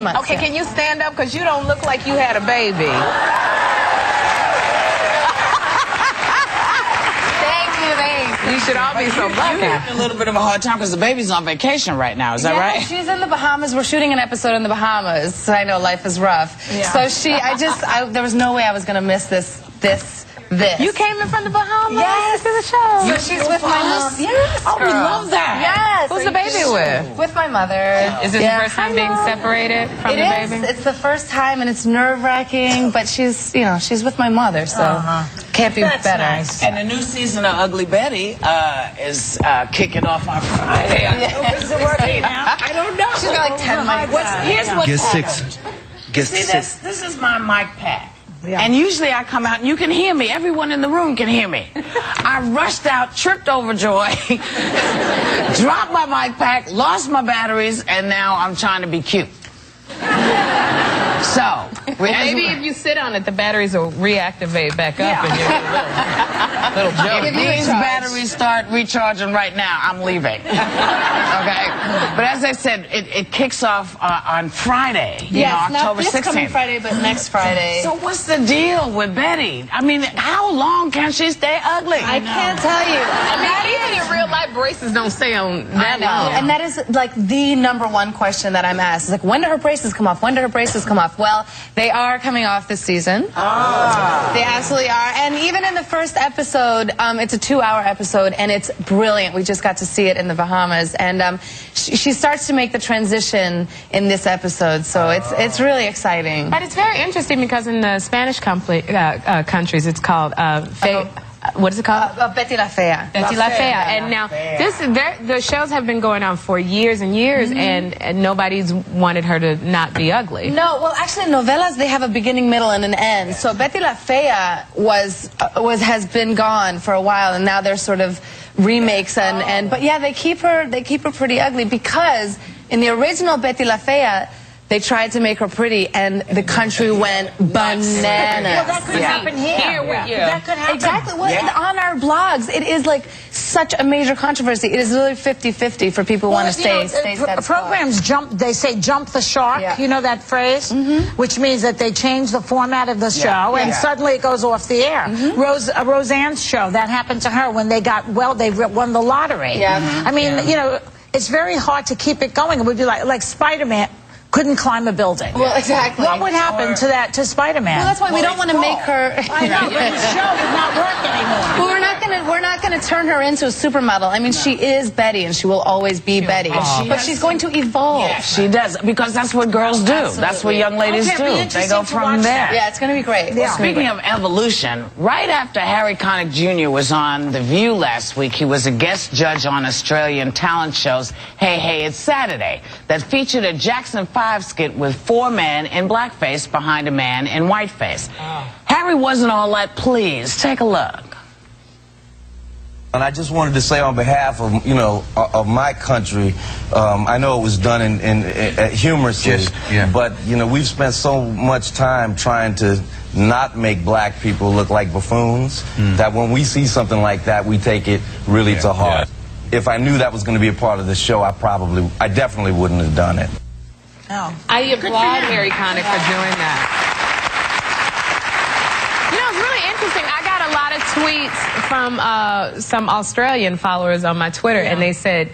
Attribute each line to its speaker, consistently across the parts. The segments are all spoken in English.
Speaker 1: months.
Speaker 2: Okay, can you stand up? Because you don't look like you had a baby. Thanks. You should all be so lucky.
Speaker 3: You're having a little bit of a hard time because the baby's on vacation right now. Is that right?
Speaker 1: She's in the Bahamas. We're shooting an episode in the Bahamas. So I know life is rough. Yeah. So there was no way I was going to miss this.
Speaker 2: You came in from the Bahamas?
Speaker 1: Yes.
Speaker 2: To the show.
Speaker 1: So she's with my mom. Yes.
Speaker 3: Oh, we love that.
Speaker 1: Yes.
Speaker 2: Who's the baby with?
Speaker 1: With my mother.
Speaker 2: Is this the first time being separated from the baby?
Speaker 1: It's the first time, and it's nerve-wracking, but she's with my mother, so can't be better.
Speaker 3: Nice. And the new season of Ugly Betty is kicking off on Friday. Is it working now? I don't know.
Speaker 1: She's got like 10 mics.
Speaker 3: Here's what's
Speaker 4: Get
Speaker 3: this is my mic pack. Yeah. And usually I come out and you can hear me. Everyone in the room can hear me. I rushed out, tripped over Joy, dropped my mic pack, lost my batteries, and now I'm trying to be cute. So,
Speaker 2: maybe if you sit on it, the batteries will reactivate back up and you're little joke.
Speaker 3: If these batteries start recharging right now, I'm leaving. Okay? But as I said, it kicks off on Friday,
Speaker 1: yes,
Speaker 3: October 16th.
Speaker 1: Not this coming Friday, but next Friday.
Speaker 3: So what's the deal with Betty? I mean, how long can she stay ugly?
Speaker 1: I can't tell you.
Speaker 2: I mean, even in real life, braces don't stay on that long.
Speaker 1: And that is like the #1 question that I'm asked. It's like, when do her braces come off? When do her braces come off? Well, they are coming off this season. They absolutely are. And even in the first episode, it's a 2-hour episode, and it's brilliant. We just got to see it in the Bahamas. And she starts to make the transition in this episode, so it's really exciting.
Speaker 2: But it's very interesting because in the Spanish countries, it's called what is it called?
Speaker 1: Betty La Fea.
Speaker 2: Betty La Fea. And now, the shows have been going on for years and years, and nobody's wanted her to not be ugly.
Speaker 1: No, well, actually, novelas, they have a beginning, middle, and an end. So Betty La Fea has been gone for a while, and now they're sort of remakes, but yeah, they keep her pretty ugly because in the original Betty La Fea, they tried to make her pretty, and the country went bananas.
Speaker 5: Well, that could happen here. That could happen.
Speaker 1: Exactly. Well, on our blogs, it is like such a major controversy. It is literally 50-50 for people who want to stay status quo.
Speaker 5: Programs they say jump the shark. Yeah. You know that phrase? Which means that they change the format of the show, and suddenly it goes off the air. Roseanne's show, that happened to her when they won the lottery.
Speaker 1: Yeah.
Speaker 5: I mean, it's very hard to keep it going. It would be like Spider-Man couldn't climb a building.
Speaker 1: Well, exactly.
Speaker 5: What would happen to Spider-Man?
Speaker 1: Well, that's why we don't want to make her.
Speaker 5: I know, but the show would not work anymore.
Speaker 1: Well, we're not gonna turn her into a supermodel. I mean, she is Betty, and she will always be Betty. But she's going to evolve.
Speaker 3: Yeah, she does, because that's what girls do.
Speaker 1: Absolutely.
Speaker 3: That's what young ladies do. They go from there.
Speaker 1: Yeah, it's going to be great.
Speaker 3: Well, speaking of evolution, right after Harry Connick Jr. was on The View last week, he was a guest judge on Australian talent shows Hey Hey It's Saturday that featured a Jackson 5 skit with 4 men in blackface behind a man in whiteface. Harry wasn't all that pleased. Take a look.
Speaker 4: And I just wanted to say on behalf of, of my country, I know it was done humorously, but, we've spent so much time trying to not make black people look like buffoons that when we see something like that, we take it really to heart. If I knew that was going to be a part of the show, I definitely wouldn't have done it.
Speaker 2: Oh. I applaud Harry Connick for doing that. It's really interesting. I got a lot of tweets from some Australian followers on my Twitter, and they said,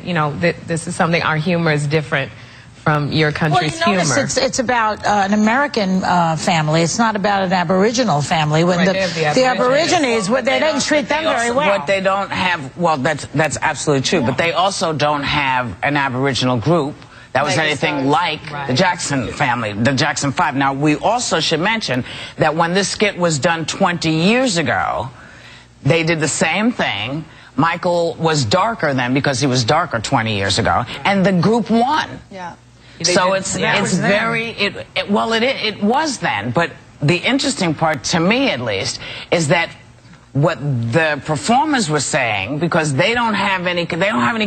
Speaker 2: this is something, our humor is different from your country's humor.
Speaker 5: It's about an American family. It's not about an Aboriginal family. When the Aborigines, they didn't treat them very well.
Speaker 3: What they don't have, well, that's absolutely true, but they also don't have an Aboriginal group that was anything like the Jackson family, the Jackson 5. Now, we also should mention that when this skit was done 20 years ago, they did the same thing. Michael was darker then because he was darker 20 years ago, and the group won.
Speaker 1: Yeah.
Speaker 3: So it was then, but the interesting part, to me at least, is that what the performers were saying, because they don't have any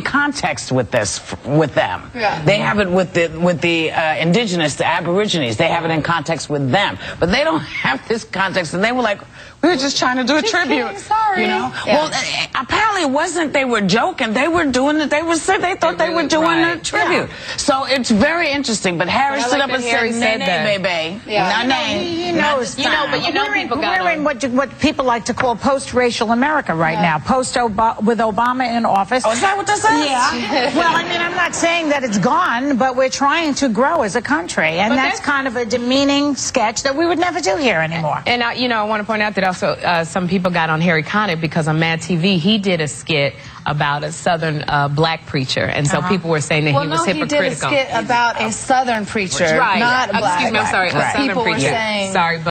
Speaker 3: context with this with them. Yeah. They have it with the indigenous, the Aborigines. They have it in context with them, but they don't have this context. And they were like, we were just trying to do a tribute.
Speaker 1: Sorry.
Speaker 3: You know.
Speaker 1: Yeah.
Speaker 3: Well, apparently it wasn't. They were joking. They were doing it. They thought they were doing a tribute. Yeah. So it's very interesting. But Harry stood up and said, "Nay, baby,
Speaker 5: yeah.
Speaker 3: He
Speaker 5: knows.
Speaker 2: But people got
Speaker 5: we're in what people like to call post-racial America right now. With Obama in office.
Speaker 3: Oh, is that what this is?
Speaker 5: Yeah. Well, I mean, I'm not saying that it's gone, but we're trying to grow as a country, and that's kind of a demeaning sketch that we would never do here anymore.
Speaker 2: And I want to point out that also some people got on Harry Connick because on Mad TV he did a skit about a Southern black preacher, and so people were saying that he was hypocritical.
Speaker 1: He did a skit about a Southern preacher, not a black.
Speaker 2: Excuse me, I'm sorry, a Southern
Speaker 1: people
Speaker 2: preacher.
Speaker 1: Were saying,
Speaker 2: sorry.